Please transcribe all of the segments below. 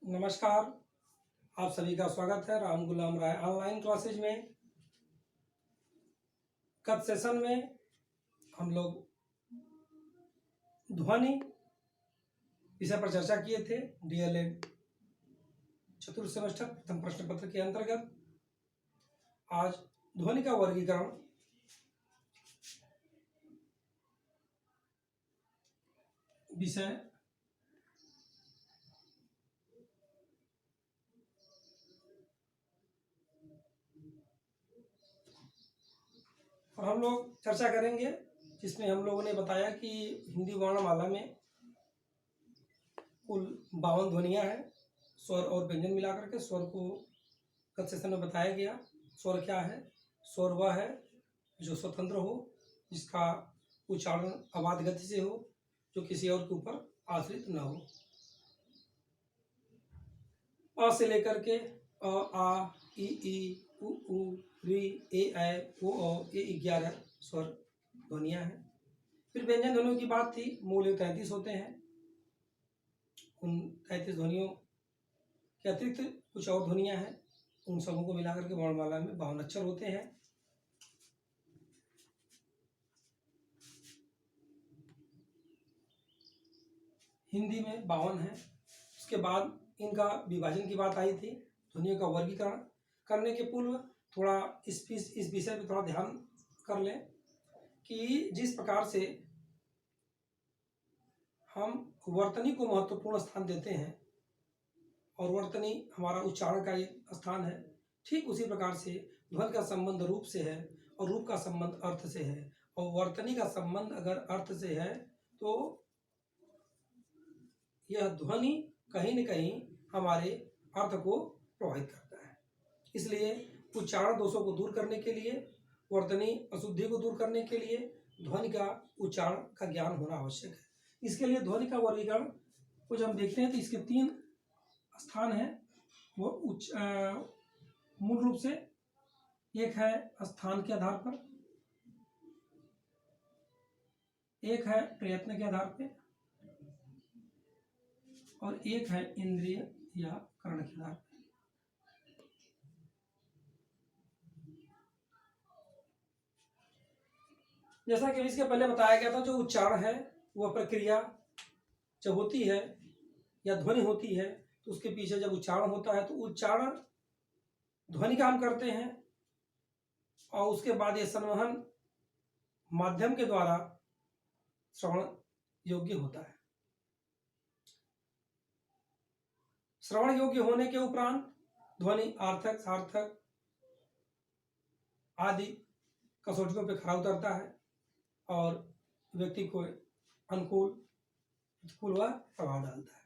नमस्कार। आप सभी का स्वागत है राम गुलाम राय ऑनलाइन क्लासेज में। गत सेशन में हम लोग ध्वनि विषय पर चर्चा किए थे। डीएलएड चतुर्थ सेमेस्टर प्रथम प्रश्न पत्र के अंतर्गत आज ध्वनि का वर्गीकरण विषय और हम लोग चर्चा करेंगे, जिसमें हम लोगों ने बताया कि हिंदी वर्णमाला में कुल 52 ध्वनियाँ हैं। स्वर और व्यंजन मिलाकर के स्वर को गत सेशन में बताया गया। स्वर क्या है? स्वर वह है जो स्वतंत्र हो, जिसका उच्चारण अबाध गति से हो, जो किसी और के ऊपर आश्रित न हो। अ से लेकर के अ, आ, ई, उ, री, ए, ओ, ये 11 स्वर ध्वनियाँ हैं। फिर व्यंजन ध्वनियों की बात थी। मूल 33 होते हैं। उन 33 ध्वनियों के अतिरिक्त कुछ और ध्वनियाँ हैं। उन सबों को मिलाकर के वर्णमाला में 52 अक्षर होते हैं। हिंदी में 52 है। उसके बाद इनका विभाजन की बात आई थी। ध्वनियों का वर्गीकरण करने के पूर्व थोड़ा इस विषय पर थोड़ा ध्यान कर लें कि जिस प्रकार से हम वर्तनी को महत्वपूर्ण स्थान देते हैं और वर्तनी हमारा उच्चारण का एक स्थान है, ठीक उसी प्रकार से ध्वनि का संबंध रूप से है और रूप का संबंध अर्थ से है। और वर्तनी का संबंध अगर अर्थ से है तो यह ध्वनि कहीं न कहीं हमारे अर्थ को प्रभावित करता है। इसलिए उच्चारण दोषों को दूर करने के लिए, वर्तनी अशुद्धि को दूर करने के लिए ध्वनि का उच्चारण का ज्ञान होना आवश्यक है। इसके लिए ध्वनि का वर्गीकरण को जब हम देखते हैं तो इसके 3 स्थान हैं। वो मूल रूप से एक है स्थान के आधार पर, एक है प्रयत्न के आधार पर और एक है इंद्रिय या कर्ण के आधार पर। जैसा कि इसके पहले बताया गया था, जो उच्चारण है वह प्रक्रिया जब होती है या ध्वनि होती है तो उसके पीछे जब उच्चारण होता है तो उच्चारण ध्वनि का हम करते हैं और उसके बाद ये संवहन माध्यम के द्वारा श्रवण योग्य होता है। श्रवण योग्य होने के उपरांत ध्वनि आर्थक, सार्थक आदि कसौटियों पर खरा उतरता है और व्यक्ति को अनुकूल प्रतिकूल व प्रभाव डालता है।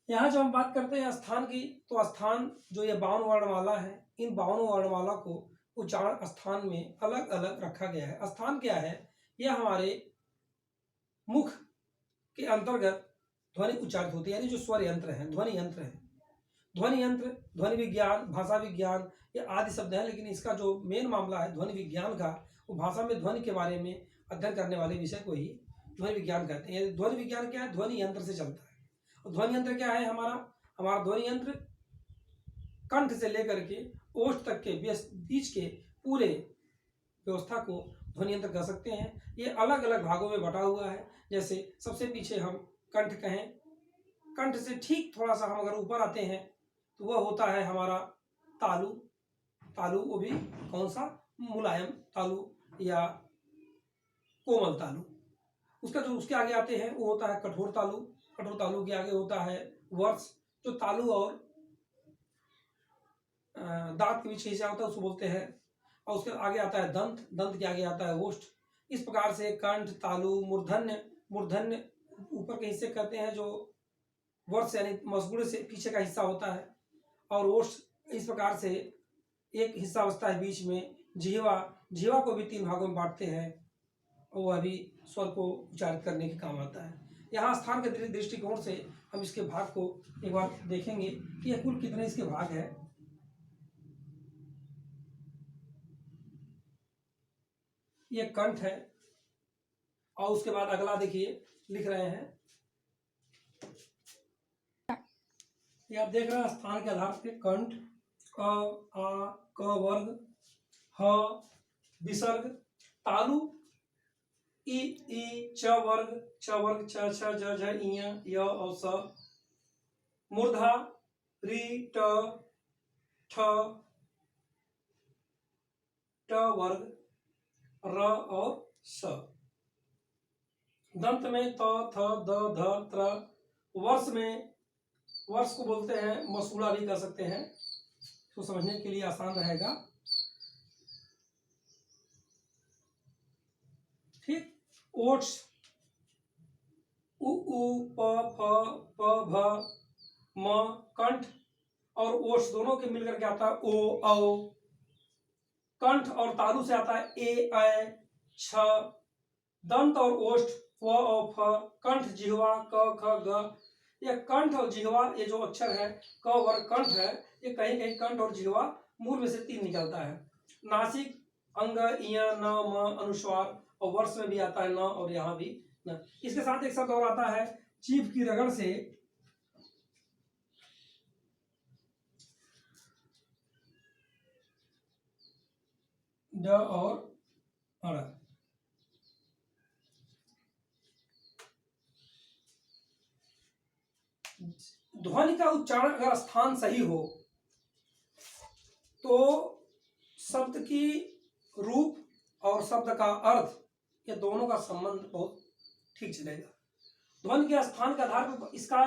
यहाँ जब हम बात करते हैं स्थान की, तो स्थान जो ये 52 वर्णमाला है, इन 52 वर्णमाला को उच्चारण स्थान में अलग अलग रखा गया है। स्थान क्या है? यह हमारे मुख के अंतर्गत ध्वनि उच्चारित होती है, यानी जो स्वर यंत्र है, ध्वनि यंत्र है। ध्वनि यंत्र, ध्वनि विज्ञान, भाषा विज्ञान, ये आदि शब्द है, लेकिन इसका जो मेन मामला है ध्वनि विज्ञान का, वो भाषा में ध्वनि के बारे में अध्ययन करने वाले विषय को ही ध्वनि विज्ञान कहते हैं। ध्वनि विज्ञान क्या है? ध्वनि यंत्र से चलता है। और ध्वनि यंत्र क्या है? हमारा ध्वनि यंत्र कंठ से लेकर के ओष्ठ तक के बीच के पूरे व्यवस्था को ध्वनि यंत्र कह सकते हैं। ये अलग अलग भागों में बटा हुआ है। जैसे सबसे पीछे हम कंठ कहें, कंठ से ठीक थोड़ा सा हम अगर ऊपर आते हैं तो वह होता है हमारा तालु। तालु वो भी कौन सा? मुलायम तालु या कोमल तालु। उसका जो उसके आगे आते हैं वो होता है कठोर तालु। कठोर तालु के आगे होता है वर्ष। जो तालु और दांत के बीच हिस्सा होता है उसको बोलते हैं। और उसके आगे आता है दंत। दंत के आगे आता है ओष्ठ। इस प्रकार से कंठ, तालु, मूर्धन्य, मूर्धन्य ऊपर के हिस्से कहते हैं, जो वर्ष यानी मसगुड़े से पीछे का हिस्सा होता है, और ओष्ठ इस प्रकार से एक हिस्सा बचता है बीच में। जिह्वा, जिह्वा को भी 3 भागों में बांटते हैं और वह भी स्वर को उच्चारित करने के काम आता है। यहाँ स्थान के दृष्टिकोण से हम इसके भाग को एक बार देखेंगे कि यह कुल कितने इसके भाग है। ये कंठ है और उसके बाद अगला देखिए लिख रहे हैं ये आप देख रहे हैं स्थान के आधार पे कंठ, अ आ क वर्ग, ह विसर्ग, तालु ई च वर्ग च छ ज झ इय य और स, मूर्धा री ट ठ ट वर्ग र और स, दंत में त थ द ध त्र, वर्ष में वर्ष को बोलते हैं मसूड़ा भी कर सकते हैं, तो समझने के लिए आसान रहेगा। ठीक, ओट्स उ प फ प भ म, कंठ और ओट्स दोनों के मिलकर के आता है ओ औ, कंठ और तालु से आता है ए ऐ छ, दंत और ओष्ठ व और फ, कंठ जिह्वा क ख ग, ये कंठ और जिह्वा ये जो अक्षर है क वर्ग कंठ है, ये कहीं कहीं कंठ और जिह्वा मूल में से 3 निकलता है। नासिक, अंग, इय न म, अनुस्वार और वर्ष में भी आता है न और यहाँ भी न। इसके साथ एक शब्द और आता है जीभ की रगड़ से ड और अड़, ध्वनि का उच्चारण अगर स्थान सही हो तो शब्द की रूप और शब्द का अर्थ ये दोनों का संबंध बहुत ठीक चलेगा। ध्वनि के स्थान के आधार पर इसका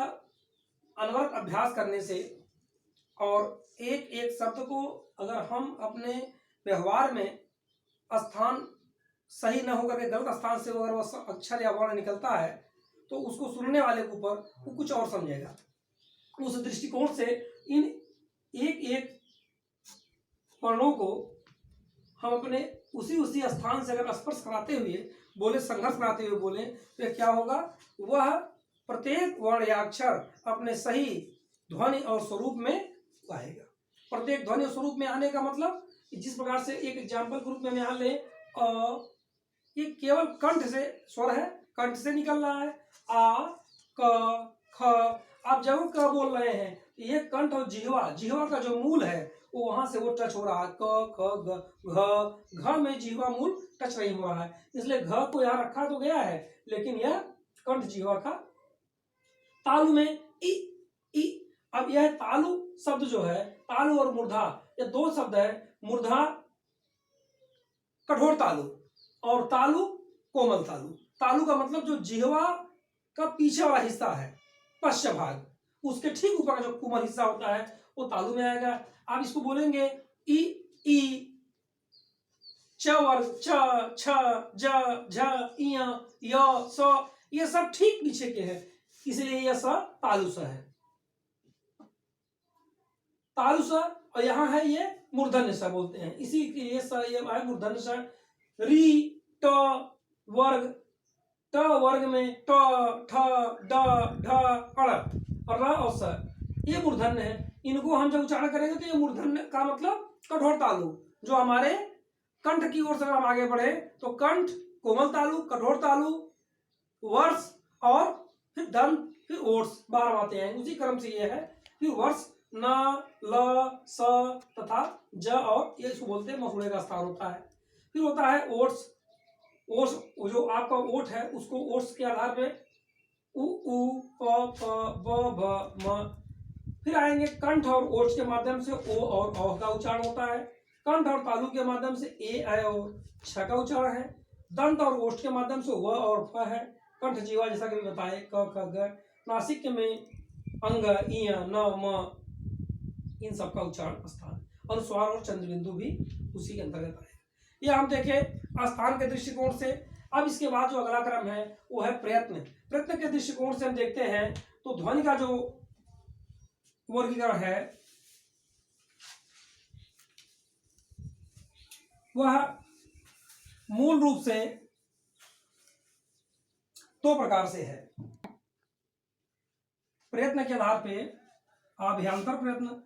अनवरत अभ्यास करने से और एक एक शब्द को अगर हम अपने व्यवहार में स्थान सही न होकर के गलत स्थान से अगर वह अक्षर या वर्ण निकलता है तो उसको सुनने वाले के ऊपर वो कुछ और समझेगा। उस दृष्टिकोण से इन एक एक वर्णों को हम अपने उसी स्थान से अगर स्पर्श कराते हुए बोले, संघर्ष कराते हुए बोले तो क्या होगा, वह प्रत्येक वर्ण या अक्षर अपने सही ध्वनि और स्वरूप में आएगा। प्रत्येक ध्वनि और स्वरूप में आने का मतलब जिस प्रकार से एक एग्जाम्पल के रूप में यहाँ ले, ये केवल कंठ से स्वर है, कंठ से निकल रहा है, आ क ख, आप जरूर क बोल रहे हैं, ये कंठ और जिह्वा का जो मूल है वो वहां से वो टच हो रहा है, क ख ग घ में जिह्वा मूल टच नहीं हो रहा है, इसलिए घ को यहाँ रखा तो गया है लेकिन यह कंठ जिह्वा का। तालु में ई, अब यह तालु शब्द जो है, तालु और मूर्धा ये दो शब्द है, मूर्धा कठोर तालु और तालु कोमल तालु। तालु का मतलब जो जिह्वा का पीछे वाला हिस्सा है, पश्च भाग, उसके ठीक ऊपर का जो कोमल हिस्सा होता है वो तालु में आएगा। आप इसको बोलेंगे ई च वर्ग च छ ज झ इय य स, ये सब ठीक पीछे के हैं, इसलिए यह स तालु स है, तालु स। और यहाँ है ये मूर्धन्य स बोलते हैं, इसी के ये स ये है मूर्धन्य स। री ट वर्ग में ट ठ ड ढ अड़ और र और स, ये मूर्धन्य है। इनको हम जब उच्चारण करेंगे तो ये मूर्धन्य का मतलब कठोर तालु, जो हमारे कंठ की ओर से हम आगे बढ़े तो कंठ कोमल तालु, कठोर तालु, वर्ष और फिर दंत, फिर ओट्स 12 बातें हैं, उसी क्रम से ये है। फिर वर्ष न ल स तथा ज और ये इसको बोलते हैं मसूड़े का स्थान होता है। फिर होता है ओट्स, ओट्स जो आपका ओठ है उसको ओट्स के आधार पे उ प फ ब भ म, फिर आएंगे कंठ और ओठ के माध्यम से ओ और औ का उच्चारण होता है, कंठ और तालु के माध्यम से ए ऐ और छ का उच्चारण है, दंत और ओष्ठ के माध्यम से व और फ है, कंठ जीवा जैसा कि बताए क ख ग, नासिक में अंग इय न म, इन सब का उच्चारण स्थान, अनुस्वार और चंद्र बिंदु भी उसी के अंतर्गत आएगा। ये हम देखें स्थान के दृष्टिकोण से। अब इसके बाद जो अगला क्रम है वो है प्रयत्न। प्रयत्न के दृष्टिकोण से हम देखते हैं तो ध्वनि का जो वर्गीकरण है वह मूल रूप से 2 प्रकार से है। प्रयत्न के आधार पे आभ्यंतर प्रयत्न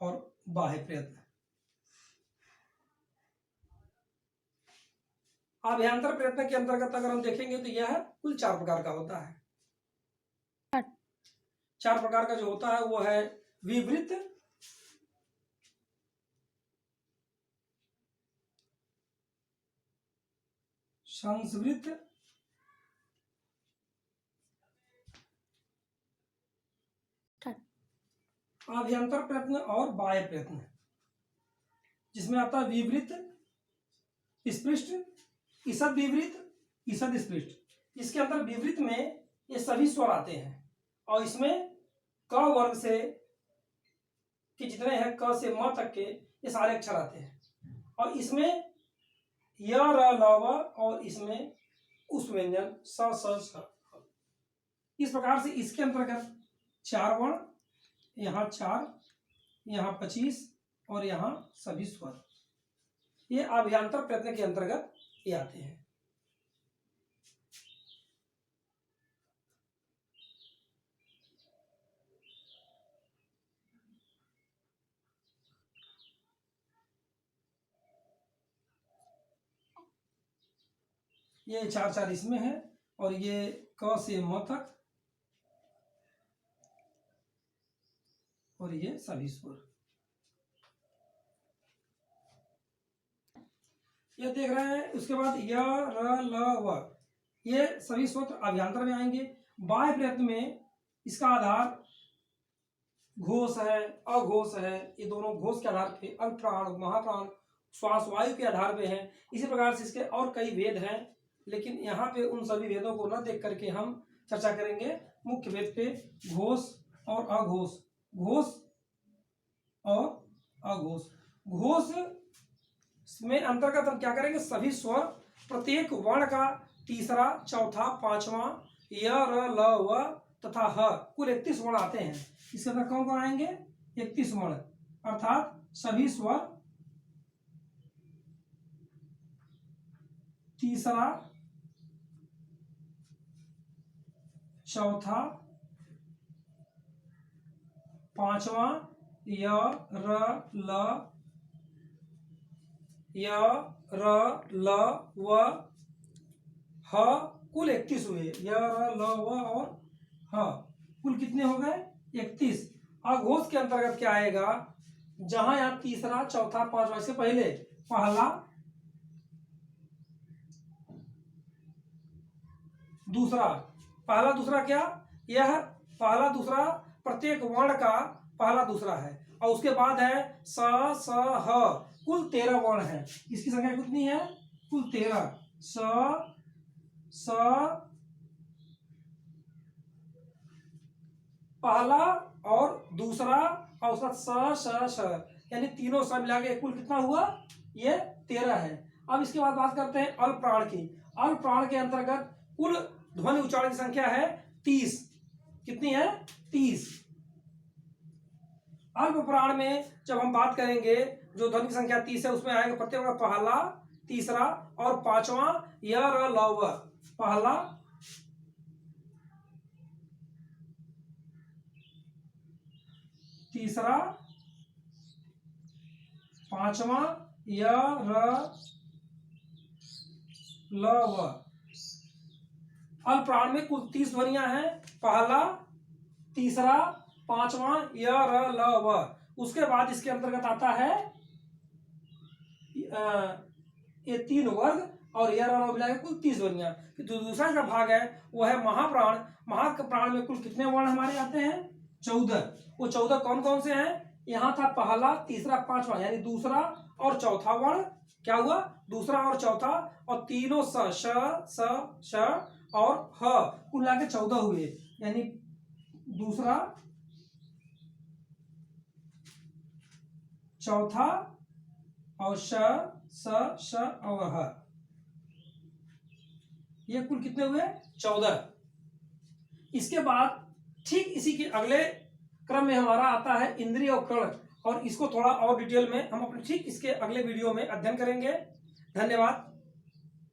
और बाह्य प्रयत्न। आभ्यंतर प्रयत्न के अंतर्गत अगर हम देखेंगे तो यह कुल 4 प्रकार का होता है। 4 प्रकार का जो होता है वो है विवृत, संस्कृत, आभ्यंतर प्रयत्न और बाह्य प्रयत्न। जिसमें आता है विवृत, स्पृष्ट, ईषद विवृत, ईषद स्पृष्ट। इसके अंदर विवृत में ये सभी स्वर आते हैं और इसमें क वर्ग से कि जितने हैं क से म तक के ये सारे अक्षर आते हैं और इसमें य र ल व और इसमें उस व्यंजन स स स। इस प्रकार से इसके अंतर्गत 4 वर्ण, यहाँ 4, यहाँ 25 और यहाँ सभी स्वर, ये आभ्यंतर प्रयत्न के अंतर्गत ये आते हैं। ये 4 इसमें है और ये क से म तक और ये सभी स्वर। ये देख रहे हैं। उसके बाद य र ल व ये सभी स्वर अभ्यंतर में आएंगे। बाह्य प्रयत्न में इसका आधार घोष है, अघोष है। ये दोनों घोष के आधार पे अल्पप्राण, महाप्राण, श्वास वायु के आधार पे हैं। इसी प्रकार से इसके और कई भेद हैं, लेकिन यहाँ पे उन सभी भेदों को न देख करके हम चर्चा करेंगे मुख्य भेद पे, घोष और अघोष, घोष और अघोष। घोष में अंतर्गत हम क्या करेंगे, सभी स्वर प्रत्येक वर्ण का तीसरा, चौथा, पांचवा, य र ल व तथा ह, कुल 31 वर्ण आते हैं। इसके अंदर कौन कौन आएंगे, 31 वर्ण, अर्थात सभी स्वर तीसरा, चौथा, पांचवा, य र ल व ह, कुल 31 हुए। य र ल व और ह कुल कितने हो गए, 31। अघोष के अंतर्गत क्या आएगा, जहां यहाँ तीसरा, चौथा, पांचवा से पहले पहला, दूसरा, पहला दूसरा क्या, यह पहला दूसरा प्रत्येक वर्ण का पहला दूसरा है और उसके बाद है स स ह, कुल 13 वर्ण है। इसकी संख्या कितनी है, कुल 13। स पहला और दूसरा और उसका स यानी तीनों सब मिला के कुल कितना हुआ, ये 13 है। अब इसके बाद बात करते हैं अल्प प्राण की। अल्प प्राण के अंतर्गत कुल ध्वनि उच्चारण की संख्या है 30। कितनी है, 30। अल्प प्राण में जब हम बात करेंगे, जो ध्वनि की संख्या 30 है, उसमें आएगा प्रत्येक का पहला, तीसरा और पांचवा, य र ल व। पहला, तीसरा, पांचवा, य र ल व। अल्प प्राण में कुल 30 ध्वनियां हैं, पहला, तीसरा, पांचवा, य र ल व। उसके बाद इसके अंतर्गत आता है ये 3 वर्ग और य र ल मिला के कुल 30 ध्वनियां। जो दूसरा का भाग है वो है महाप्राण। महाप्राण में कुल कितने वर्ण हमारे आते हैं, 14। वो 14 कौन कौन से हैं, यहाँ था पहला, तीसरा, पांचवा यानी दूसरा और चौथा वर्ण। क्या हुआ, दूसरा और चौथा, और तीनों स और ह, कुल मिला के 14 हुए। यानी दूसरा, चौथा और स और ह, ये कुल कितने हुए, 14। इसके बाद ठीक इसी के अगले क्रम में हमारा आता है इंद्रिय और कर्ण, और इसको थोड़ा और डिटेल में हम अपने ठीक इसके अगले वीडियो में अध्ययन करेंगे। धन्यवाद।